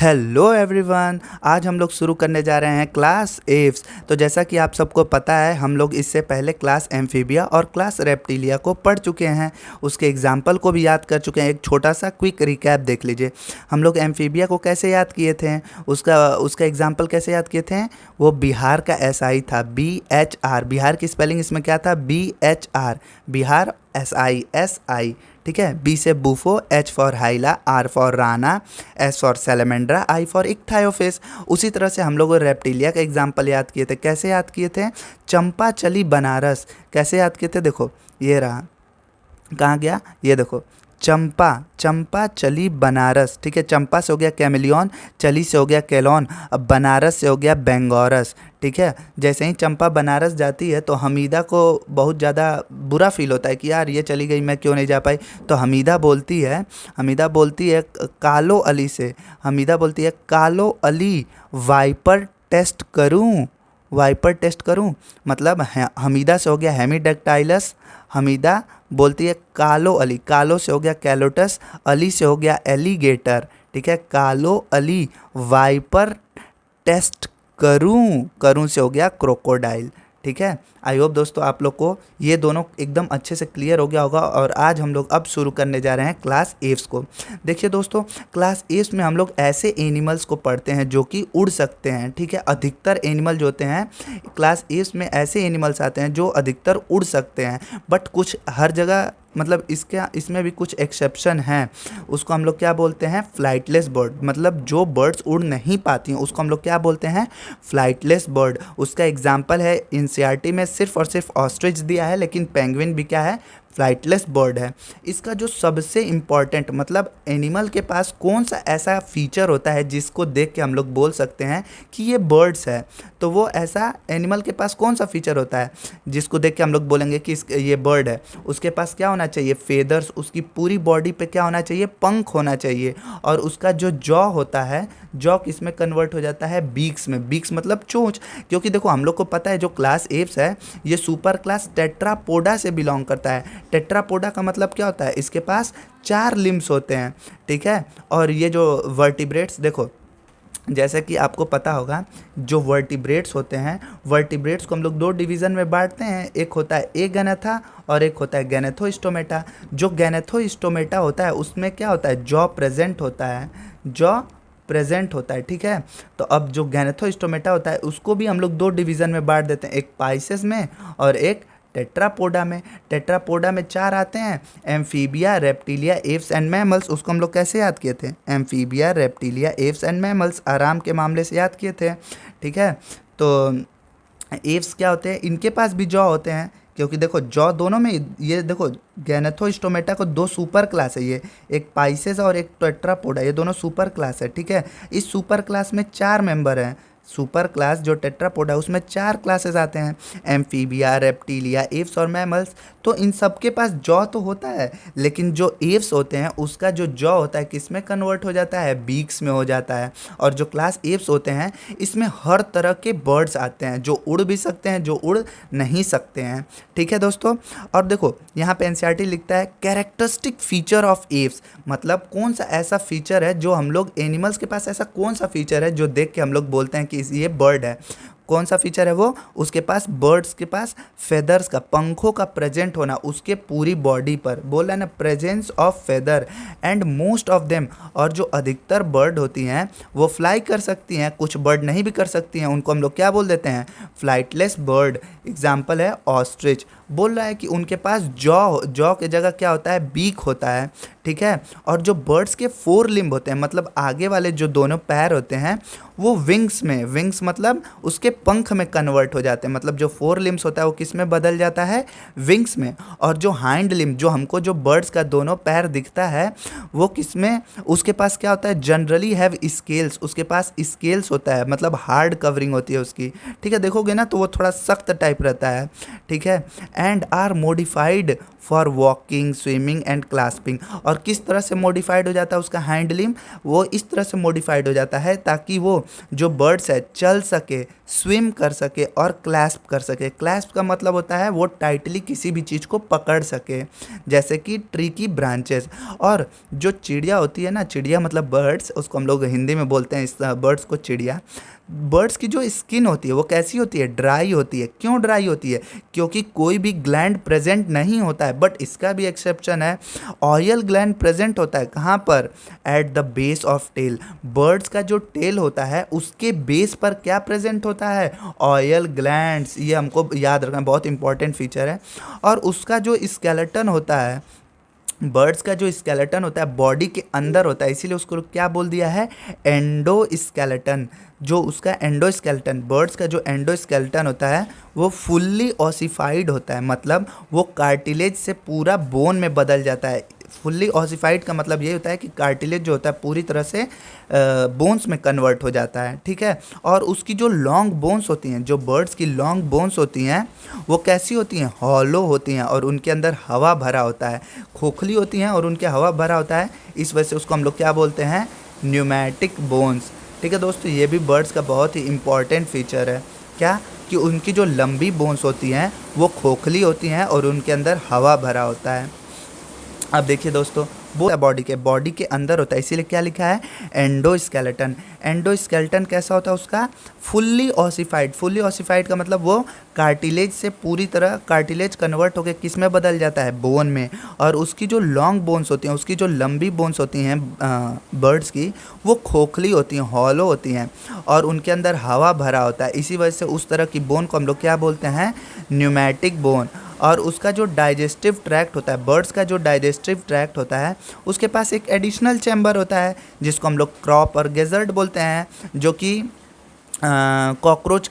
Hello everyone, आज हम लोग शुरू करने जा रहे हैं क्लास एव्स। तो जैसा कि आप सबको पता है, हम लोग इससे पहले क्लास एम्फीबिया और क्लास रेप्टिलिया को पढ़ चुके हैं। उसके एग्जाम्पल को भी याद कर चुके हैं। एक छोटा सा क्विक रिकैप देख लीजिए। हम लोग एम्फीबिया को कैसे याद किए थे, उसका एग्जाम्पल कैसे याद किए थे। वो बिहार का SI था, BHR। बिहार की स्पेलिंग इसमें क्या था, BHR, बिहार SI। ठीक है। B से Bufo, H for Hyla, R for Rana, S for Salamandra, I for Ichthyophis. उसी तरह से हम लोग रेप्टिलिया का एग्जाम्पल याद किए थे। कैसे याद किए थे, चंपा चली बनारस। कैसे याद किए थे, देखो ये रहा, कहाँ गया, ये देखो, चंपा चली बनारस। ठीक है। चंपा से हो गया कैमिलियन, चली से हो गया केलॉन, अब बनारस से हो गया बेंगोरस। ठीक है। जैसे ही चंपा बनारस जाती है तो हमीदा को बहुत ज़्यादा बुरा फील होता है कि यार ये चली गई, मैं क्यों नहीं जा पाई। तो हमीदा बोलती है कालो अली से, हमीदा बोलती है कालो अली, वाइपर टेस्ट करूं। मतलब हमीदा से हो गया हेमीडेक्टाइलस, हमीदा बोलती है कालो अली, कालो से हो गया कैलोटस, अली से हो गया एलिगेटर। ठीक है। कालो अली वाइपर टेस्ट करूं से हो गया क्रोकोडाइल। ठीक है। आई होप दोस्तों आप लोग को ये दोनों एकदम अच्छे से क्लियर हो गया होगा। और आज हम लोग अब शुरू करने जा रहे हैं क्लास एव्स को। देखिए दोस्तों, क्लास एव्स में हम लोग ऐसे एनिमल्स को पढ़ते हैं जो कि उड़ सकते हैं। ठीक है। अधिकतर एनिमल जो होते हैं क्लास एव्स में, ऐसे एनिमल्स आते हैं जो अधिकतर उड़ सकते हैं। बट कुछ हर जगह, मतलब इसमें भी कुछ एक्सेप्शन हैं। उसको हम लोग क्या बोलते हैं, फ्लाइटलेस बर्ड। मतलब जो बर्ड्स उड़ नहीं पाती हैं उसको हम लोग क्या बोलते हैं, फ्लाइटलेस बर्ड। उसका एग्जाम्पल है एनसीईआरटी में सिर्फ और सिर्फ ऑस्ट्रिच दिया है, लेकिन पेंगुइन भी क्या है, फ्लाइटलेस बर्ड है। इसका जो सबसे इम्पॉर्टेंट, मतलब एनिमल के पास कौन सा ऐसा फीचर होता है जिसको देख के हम लोग बोल सकते हैं कि ये बर्ड्स है, तो वो ऐसा एनिमल के पास कौन सा फीचर होता है जिसको देख के हम लोग बोलेंगे कि ये बर्ड है। उसके पास क्या होना चाहिए, फेदर्स। उसकी पूरी बॉडी पे क्या होना चाहिए, पंख होना चाहिए। और उसका जो जॉ होता है, जॉ किस में कन्वर्ट हो जाता है, बीक्स में। बीक्स मतलब चोंच। क्योंकि देखो हम लोग को पता है जो क्लास एव्स है ये सुपर क्लास टेट्रापोडा से बिलोंग करता है। टेट्रापोडा का मतलब क्या होता है, इसके पास 4 लिम्स होते हैं। ठीक है। और ये जो वर्टिब्रेट्स, देखो जैसे कि आपको पता होगा, जो वर्टिब्रेट्स होते हैं, वर्टिब्रेट्स को हम लोग 2 डिवीज़न में बांटते हैं। एक होता है एगैनेथा और एक होता है गैनेथोस्टोमेटा। जो गैनेथोस्टोमेटा होता है उसमें क्या होता है, जॉ प्रेजेंट होता है। ठीक है। तो अब जो गैनेथोस्टोमेटा होता है उसको भी हम लोग 2 डिवीज़न में बांट देते हैं, एक पाइसेस में और एक टेट्रापोडा में। टेट्रापोडा में 4 आते हैं, amphibia, reptilia, Aves and mammals. उसको हम लोग कैसे याद किए थे, amphibia, reptilia, Aves and mammals, आराम के मामले से याद किए थे। ठीक है। तो एव्स क्या होते हैं, इनके पास भी जॉ होते हैं। क्योंकि देखो जॉ दोनों में, ये देखो गैनेथोस्टोमेटा को 2 सुपर क्लास है, ये एक पाइसेस और एक टेट्रापोडा, ये दोनों सुपर क्लास है। ठीक है। इस सुपर क्लास में 4 मेंबर हैं। सुपर क्लास जो टेट्रापोडा उसमें 4 क्लासेस आते हैं, एम्फीबिया, रेप्टिलिया, एव्स और मैमल्स। तो इन सब के पास जॉ तो होता है, लेकिन जो एव्स होते हैं उसका जो जॉ होता है किस में कन्वर्ट हो जाता है, बीक्स में हो जाता है। और जो क्लास एव्स होते हैं इसमें हर तरह के बर्ड्स आते हैं, जो उड़ भी सकते हैं, जो उड़ नहीं सकते हैं। ठीक है दोस्तों। और देखो यहाँ पे एनसीईआरटी लिखता है कैरेक्टरिस्टिक फीचर ऑफ एव्स। मतलब कौन सा ऐसा फीचर है जो हम लोग, एनिमल्स के पास ऐसा कौन सा फीचर है जो देख के हम लोग बोलते हैं कि ये बर्ड है। कौन सा फीचर है वो, उसके पास, बर्ड्स के पास फेदर्स का, पंखों का प्रेजेंट होना उसके पूरी बॉडी पर। बोल रहा है ना, presence of feather and most of them. और जो अधिकतर बर्ड होती हैं वो फ्लाई कर सकती हैं, कुछ बर्ड नहीं भी कर सकती हैं, उनको हम लोग क्या बोल देते हैं, फ्लाइटलेस बर्ड। एग्जाम्पल है ऑस्ट्रिच। बोल रहा है कि उनके पास जॉ के जगह क्या होता है, बीक होता है। ठीक है। और जो बर्ड्स के 4 लिम्ब होते हैं, मतलब आगे वाले जो दोनों पैर होते हैं वो विंग्स मतलब उसके पंख में कन्वर्ट हो जाते हैं। मतलब जो 4 लिम्स होता है वो किस में बदल जाता है, विंग्स में। और जो हाइंड लिम्ब, जो हमको जो बर्ड्स का दोनों पैर दिखता है वो किस में, उसके पास क्या होता है, जनरली हैव स्केल्स। उसके पास स्केल्स होता है, मतलब हार्ड कवरिंग होती है उसकी। ठीक है। देखोगे ना तो वो थोड़ा सख्त टाइप रहता है। ठीक है। And are modified for walking, swimming and clasping. और किस तरह से मॉडिफाइड हो जाता है उसका हाइंड लिम्ब, वो इस तरह से मॉडिफाइड हो जाता है ताकि वो जो बर्ड्स है चल सके, स्विम कर सके और क्लैस्प कर सके। क्लैस्प का मतलब होता है वो टाइटली किसी भी चीज़ को पकड़ सके, जैसे कि ट्री की ब्रांचेस। और जो चिड़िया होती है ना, चिड़िया मतलब बर्ड्स, उसको हम लोग हिंदी में बोलते हैं इस बर्ड्स को चिड़िया। बर्ड्स की जो स्किन होती है वो कैसी होती है, ड्राई होती है। क्यों ड्राई होती है? क्योंकि कोई भी ग्लैंड प्रेजेंट नहीं होता है। बट इसका भी एक्सेप्शन है, ऑयल ग्लैंड प्रेजेंट होता है। कहाँ पर? At the base of tail. Birds का जो टेल होता है उसके बेस पर क्या प्रेजेंट होता है? Oil glands. ये हमको याद रखना, बहुत इंपॉर्टेंट फीचर है। और उसका जो स्केलेटन होता है, बर्ड्स का जो स्केलेटन होता है बॉडी के अंदर होता है, इसीलिए उसको क्या बोल दिया है? एंडोस्केलेटन। जो उसका एंडोस्केलेटन, बर्ड्स का जो एंडोस्केलेटन होता है वो फुल्ली ऑसिफाइड होता है, मतलब वो कार्टिलेज से पूरा बोन में बदल जाता है। फुल्ली ऑसिफाइड का मतलब ये होता है कि कार्टिलेज जो होता है पूरी तरह से बोन्स में कन्वर्ट हो जाता है, ठीक है। और उसकी जो लॉन्ग बोन्स होती हैं, जो बर्ड्स की लॉन्ग बोन्स होती हैं वो कैसी होती हैं? हॉलो होती हैं और उनके अंदर हवा भरा होता है। खोखली होती हैं और उनके हवा भरा होता है, इस वजह से उसको हम लोग क्या बोलते हैं? न्यूमैटिक बोन्स, ठीक है दोस्तों। ये भी बर्ड्स का बहुत ही इंपॉर्टेंट फीचर है। क्या? कि उनकी जो लंबी बोन्स होती हैं वो खोखली होती हैं और उनके अंदर हवा भरा होता है। अब देखिए दोस्तों, वो बॉडी के अंदर होता है, इसीलिए क्या लिखा है? एंडोस्केलेटन। एंडोस्केलेटन कैसा होता है उसका? Fully ossified. फुल्ली ऑसिफाइड का मतलब वो कार्टिलेज से पूरी तरह, कार्टिलेज कन्वर्ट होकर किस में बदल जाता है? बोन में। और उसकी जो लॉन्ग बोन्स होती हैं, उसकी जो लंबी बोन्स होती हैं बर्ड्स की, वो खोखली होती हैं, हॉलो होती हैं और उनके अंदर हवा भरा होता है। इसी वजह से उस तरह की बोन को हम लोग क्या बोलते हैं? Pneumatic bone. और उसका जो डाइजेस्टिव ट्रैक्ट होता है, बर्ड्स का जो डाइजेस्टिव ट्रैक्ट होता है, उसके पास एक एडिशनल चैम्बर होता है जिसको हम लोग क्रॉप और गेजर्ट बोलते हैं, जो कि कॉकरोच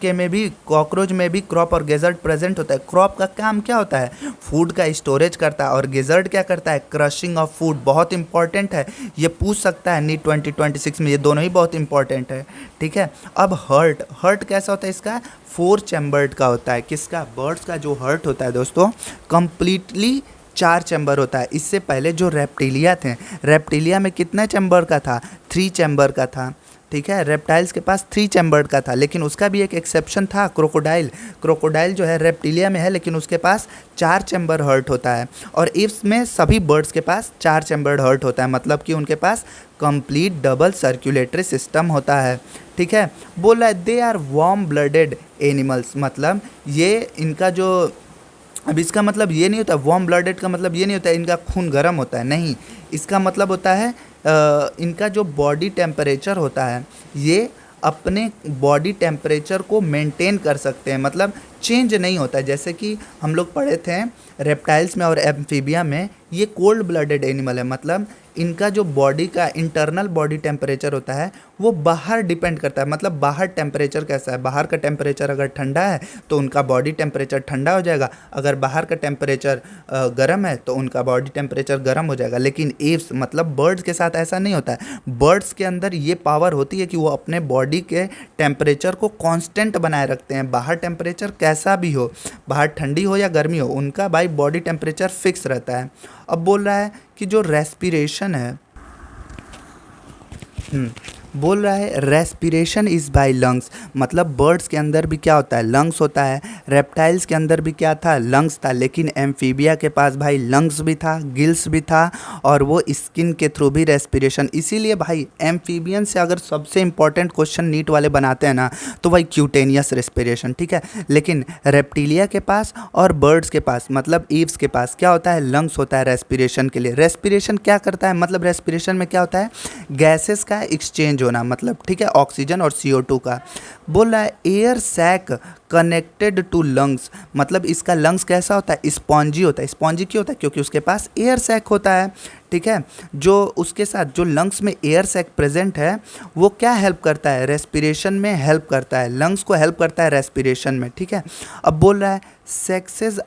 में भी क्रॉप और गेजर्ट प्रेजेंट होता है। क्रॉप का काम क्या होता है? फूड का स्टोरेज करता है। और गेजर्ट क्या करता है? Crushing of food. बहुत इंपॉर्टेंट है, ये पूछ सकता है नीट 2026 में, ये दोनों ही बहुत इंपॉर्टेंट है, ठीक है। अब हर्ट कैसा होता है इसका? 4 चैम्बर्ड का होता है। किसका? बर्ड्स का जो हर्ट होता है दोस्तों, कंप्लीटली 4 चैम्बर होता है। इससे पहले जो रेप्टिलिया थे, रेप्टिलिया में कितना चैम्बर का था? 3 चैम्बर का था, ठीक है। रेप्टाइल्स के पास 3 चैम्बर्ड का था, लेकिन उसका भी एक एक्सेप्शन था, क्रोकोडाइल। क्रोकोडाइल जो है रेप्टिलिया में है, लेकिन उसके पास 4 चैम्बर हर्ट होता है। और इसमें सभी बर्ड्स के पास 4 चैम्बर्ड हर्ट होता है, मतलब कि उनके पास कंप्लीट डबल सर्कुलेटरी सिस्टम होता है, ठीक है। बोल रहा है they are warm blooded animals, मतलब ये इनका जो, अब इसका मतलब ये नहीं होता वार्म ब्लडेड का मतलब ये नहीं होता है इनका खून गर्म होता है, नहीं। इसका मतलब होता है इनका जो बॉडी टेम्परेचर होता है ये अपने बॉडी टेम्परेचर को मेंटेन कर सकते हैं, मतलब चेंज नहीं होता है। जैसे कि हम लोग पढ़े थे रेप्टाइल्स में और एम्फीबिया में, ये कोल्ड ब्लडेड एनिमल है, मतलब इनका जो बॉडी का इंटरनल बॉडी टेम्परेचर होता है वो बाहर डिपेंड करता है। मतलब बाहर टेम्परेचर कैसा है, बाहर का टेम्परेचर अगर ठंडा है तो उनका बॉडी टेम्परेचर ठंडा हो जाएगा, अगर बाहर का टेम्परेचर गर्म है तो उनका बॉडी टेम्परेचर गर्म हो जाएगा। लेकिन एव्स मतलब बर्ड्स के साथ ऐसा नहीं होता है। बर्ड्स के अंदर ये पावर होती है कि वो अपने बॉडी के टेम्परेचर को कांस्टेंट बनाए रखते हैं, बाहर टेम्परेचर कैसा भी हो, बाहर ठंडी हो या गर्मी हो, उनका भाई बॉडी टेम्परेचर फिक्स रहता है। अब बोल रहा है कि जो रेस्पिरेशन है, बोल रहा है रेस्पिरेशन इज़ बाय लंग्स, मतलब बर्ड्स के अंदर भी क्या होता है? लंग्स होता है। रेप्टाइल्स के अंदर भी क्या था? लंग्स था। लेकिन एम्फीबिया के पास भाई लंग्स भी था, गिल्स भी था, और वो स्किन के थ्रू भी रेस्पिरेशन। इसीलिए भाई एम्फीबियन से अगर सबसे इंपॉर्टेंट क्वेश्चन नीट वाले बनाते हैं ना तो भाई क्यूटेनियस रेस्पिरेशन, ठीक है। लेकिन रेप्टिलिया के पास और बर्ड्स के पास मतलब एव्स के पास क्या होता है? लंग्स होता है रेस्पिरेशन के लिए। रेस्पिरेशन क्या करता है? मतलब रेस्पिरेशन में क्या होता है? गैसेस का एक्सचेंज होना, मतलब ठीक है, ऑक्सीजन और CO2 का। बोल रहा है air sac connected to lungs, मतलब इसका लंग्स कैसा होता है? स्पॉन्जी होता है। स्पॉन्जी क्यों होता है? क्योंकि उसके पास एयर सैक होता है, ठीक है। जो उसके साथ जो लंग्स में एयर सैक प्रेजेंट है वो क्या हेल्प करता है? रेस्पिरेशन में हेल्प करता है, लंग्स को हेल्प करता है रेस्पिरेशन में, ठीक है। अब बोल रहा है सेक्सेस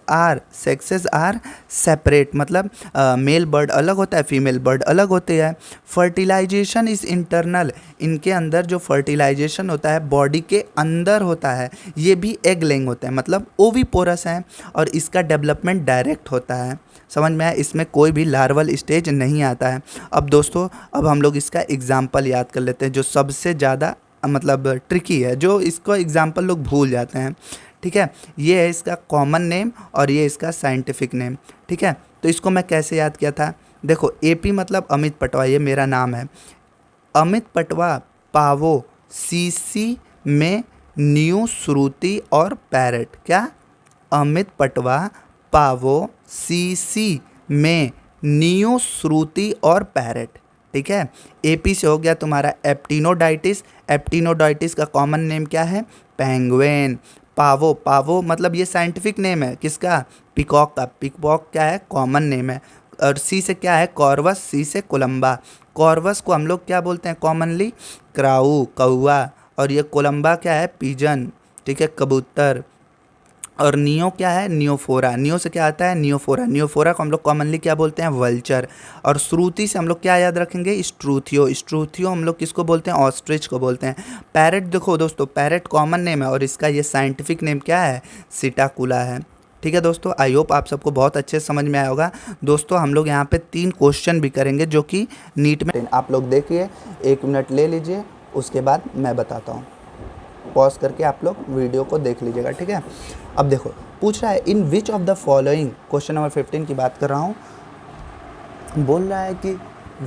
आर सेपरेट, मतलब मेल बर्ड अलग होता है, फीमेल बर्ड अलग होती है। फर्टिलाइजेशन इज़ इंटरनल, इनके अंदर जो फर्टिलाइजेशन होता है बॉडी के अंदर होता है, ये भी प्री एग लेइंग होते हैं, मतलब ओविपोरस हैं और इसका डेवलपमेंट डायरेक्ट होता है। समझ में आया, इसमें कोई भी लार्वल स्टेज नहीं आता है। अब दोस्तों अब हम लोग इसका एग्जाम्पल याद कर लेते हैं जो सबसे ज़्यादा मतलब ट्रिकी है, जो इसको एग्जाम्पल लोग भूल जाते हैं। ठीक है, ये है इसका कॉमन नेम और ये इसका साइंटिफिक नेम। ठीक है, तो इसको मैं कैसे याद किया था, देखो एपी मतलब अमित पटवा, ये मेरा नाम है। अमित पटवा पावो सीसी में न्यू श्रुति और पैरेट, क्या अमित पटवा पावो सीसी में न्यू श्रुति और पैरेट। ठीक है, एपी से हो गया तुम्हारा एप्टिनोडाइटिस, एप्टिनोडाइटिस का कॉमन नेम क्या है, पेंगुइन। पावो, पावो मतलब ये साइंटिफिक नेम है किसका, पिकॉक का, पिकॉक क्या है कॉमन नेम है। और सी से क्या है कॉर्वस, सी से कोलंबा। कॉर्वस को हम लोग क्या बोलते हैं कॉमनली, क्राऊ कौआ, और ये कोलंबा क्या है पिजन, ठीक है कबूतर। और नियो क्या है, नियोफोरा, नियो से क्या आता है नियोफोरा, नियोफोरा को हम लोग कॉमनली क्या बोलते हैं वल्चर। और श्रुति से हम लोग क्या याद रखेंगे, स्ट्रूथियो, स्ट्रूथियो हम लोग किसको बोलते हैं, ऑस्ट्रिच को बोलते हैं। पैरेट देखो दोस्तों, पैरेट कॉमन नेम है और इसका ये साइंटिफिक नेम क्या है, सिटाकुला है। ठीक है दोस्तों, आई होप आप सबको बहुत अच्छे से समझ में आया होगा। दोस्तों हम लोग यहाँ पे 3 क्वेश्चन भी करेंगे जो कि नीट में, आप लोग देखिए 1 मिनट ले लीजिए, उसके बाद मैं बताता हूँ। पॉज करके आप लोग वीडियो को देख लीजिएगा। ठीक है, अब देखो पूछ रहा है in which of the following, question number 15 की बात कर रहा हूँ, बोल रहा है कि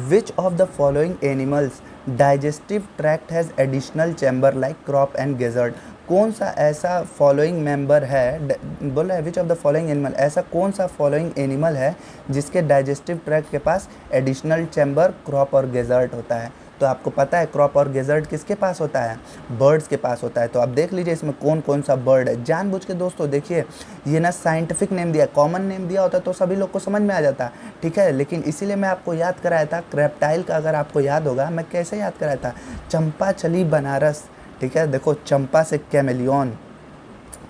which of the following animals digestive tract has additional chamber like crop and gizzard. कौन सा ऐसा फॉलोइंग मेंबर है, बोल रहा है which of the following animal, ऐसा कौन सा फॉलोइंग एनिमल है जिसके डाइजेस्टिव ट्रैक्ट के पास एडिशनल चैम्बर क्रॉप और गेजर्ड होता है। तो आपको पता है क्रॉप और गेजर्ड किसके पास होता है, बर्ड्स के पास होता है। तो अब देख लीजिए इसमें कौन कौन सा बर्ड है, जानबूझ के दोस्तों देखिए, ये ना साइंटिफिक नेम दिया, कॉमन नेम दिया होता तो सभी लोग को समझ में आ जाता। ठीक है, लेकिन इसीलिए मैं आपको याद कराया था रेप्टाइल का, अगर आपको याद होगा मैं कैसे याद कराया था, चंपा चली बनारस। ठीक है, देखो चंपा से कैमेलियन,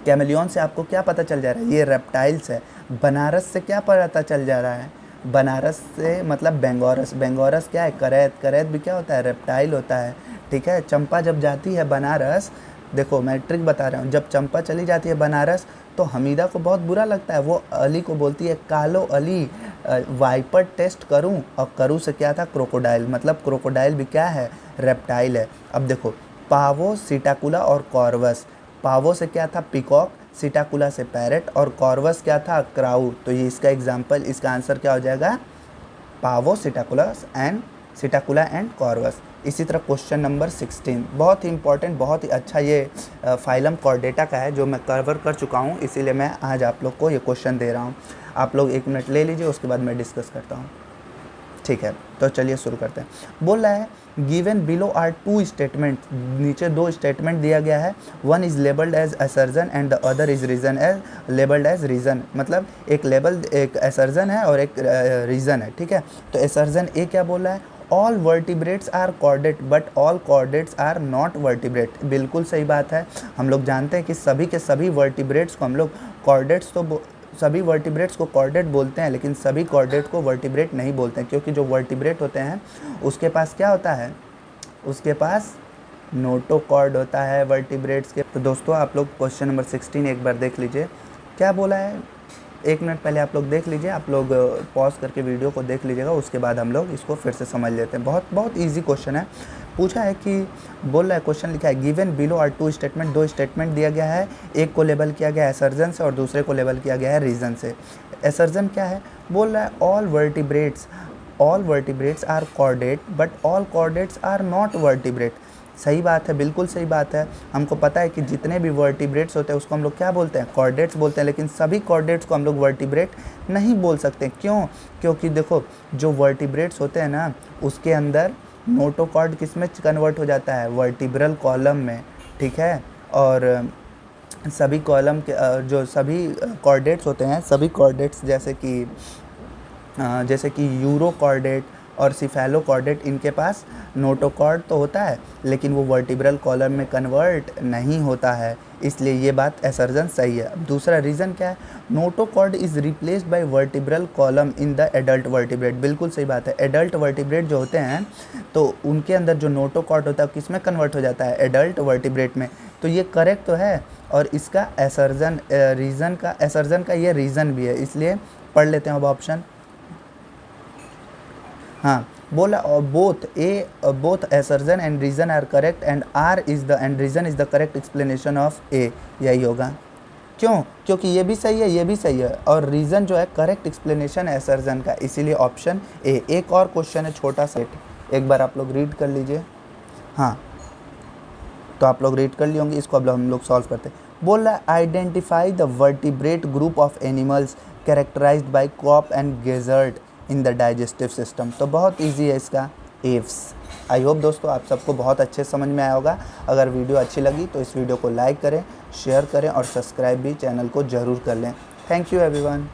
कैमेलियन से आपको क्या पता चल जा रहा है, ये रेप्टाइल्स है। बनारस से क्या पता चल जा रहा है, बनारस से मतलब बेंगोरस, बेंगोरस क्या है करैत, करैत भी क्या होता है रेप्टाइल होता है। ठीक है, चंपा जब जाती है बनारस, देखो मैं ट्रिक बता रहा हूँ, जब चंपा चली जाती है बनारस तो हमीदा को बहुत बुरा लगता है, वो अली को बोलती है कालो अली वाइपर टेस्ट करूँ, और करूँ से क्या था क्रोकोडाइल, मतलब क्रोकोडाइल भी क्या है रेप्टाइल है। अब देखो पावो, सिटाकुला और कॉर्वस, पावो से क्या था पिकॉक, सिटाकुला से पैरेट और कॉर्वस क्या था क्राउ। तो ये इसका एग्जाम्पल, इसका आंसर क्या हो जाएगा, पावो सिटाकुला एंड कॉर्वस। इसी तरह क्वेश्चन नंबर 16 बहुत ही इंपॉर्टेंट, बहुत ही अच्छा, ये फाइलम कॉर्डेटा का है जो मैं कवर कर चुका हूँ, इसीलिए मैं आज आप लोग को ये क्वेश्चन दे रहा हूँ। आप लोग 1 मिनट ले लीजिए, उसके बाद मैं डिस्कस करता हूँ। ठीक है, तो चलिए शुरू करते हैं। बोल रहा है गिवन बिलो आर 2 स्टेटमेंट, नीचे 2 स्टेटमेंट दिया गया है, one is labelled as assertion and the other is reason as labelled as reason, मतलब एक लेबल, एक असर्जन है और एक रीजन है। ठीक है, तो असर्जन ए क्या बोल रहा है, all vertebrates are chordate but all chordates are not vertebrate. बिल्कुल सही बात है, हम लोग जानते हैं कि सभी के सभी वर्टिब्रेट्स को हम लोग कॉर्डेट्स, तो सभी वर्टिब्रेट्स को कॉर्डेट बोलते हैं, लेकिन सभी कॉर्डेट को वर्टिब्रेट नहीं बोलते हैं, क्योंकि जो वर्टिब्रेट होते हैं उसके पास क्या होता है, उसके पास नोटोकॉर्ड होता है वर्टिब्रेट्स के। तो दोस्तों आप लोग क्वेश्चन नंबर 16 एक बार देख लीजिए क्या बोला है, 1 मिनट पहले आप लोग देख लीजिए, आप लोग पॉज करके वीडियो को देख लीजिएगा, उसके बाद हम लोग इसको फिर से समझ लेते हैं। बहुत बहुत ईजी क्वेश्चन है। पूछा है कि बोल रहा है, क्वेश्चन लिखा है given below are 2 statement, 2 statement दिया गया है, एक को लेबल किया गया है असर्जन से और दूसरे को लेबल किया गया है रीजन से। असर्जन क्या है, बोल रहा है all vertebrates are chordate but all chordates are not vertebrate. सही बात है, बिल्कुल सही बात है। हमको पता है कि जितने भी वर्टिब्रेट्स होते हैं उसको हम लोग क्या बोलते हैं, कॉर्डेट्स बोलते हैं, लेकिन सभी कॉर्डेट्स को हम लोग वर्टिब्रेट नहीं बोल सकते। क्यों, क्योंकि देखो जो वर्टिब्रेट्स होते हैं ना, उसके अंदर नोटोकॉर्ड किस में कन्वर्ट हो जाता है, वर्टिब्रल कॉलम में। ठीक है, और सभी कॉलम के जो सभी कॉर्डेट्स होते हैं, सभी कॉर्डेट्स जैसे कि यूरो कॉर्डेट, और सिफेलोकॉर्डेट इनके पास नोटोकॉर्ड तो होता है लेकिन वो वर्टिब्रल कॉलम में कन्वर्ट नहीं होता है, इसलिए ये बात असर्जन सही है। अब दूसरा रीज़न क्या है, notochord is replaced by vertebral column in the adult vertebrate. बिल्कुल सही बात है, एडल्ट वर्टिब्रेट जो होते हैं तो उनके अंदर जो नोटोकॉर्ड होता है किस में कन्वर्ट हो जाता है, एडल्ट वर्टिब्रेट में। तो ये करेक्ट तो है और इसका असर्जन का ये रीज़न भी है, इसलिए पढ़ लेते हैं अब ऑप्शन। हाँ बोला both assertion and reason are correct and reason is the correct explanation of A, यही होगा। क्यों? क्योंकि ये भी सही है, ये भी सही है और रीज़न जो है करेक्ट एक्सप्लेनेशन है असर्जन का, इसीलिए ऑप्शन ए। एक और क्वेश्चन है छोटा सा, एक बार आप लोग रीड कर लीजिए। हाँ तो आप लोग रीड कर लिए होंगे, इसको अब हम लोग सॉल्व करते हैं। बोला identify the vertebrate group of animals characterised by crop and gizzard in the digestive system. तो बहुत इजी है इसका, एव्स। आई होप दोस्तों आप सबको बहुत अच्छे समझ में आया होगा। अगर वीडियो अच्छी लगी तो इस वीडियो को लाइक करें, शेयर करें और सब्सक्राइब भी चैनल को ज़रूर कर लें। Thank you everyone.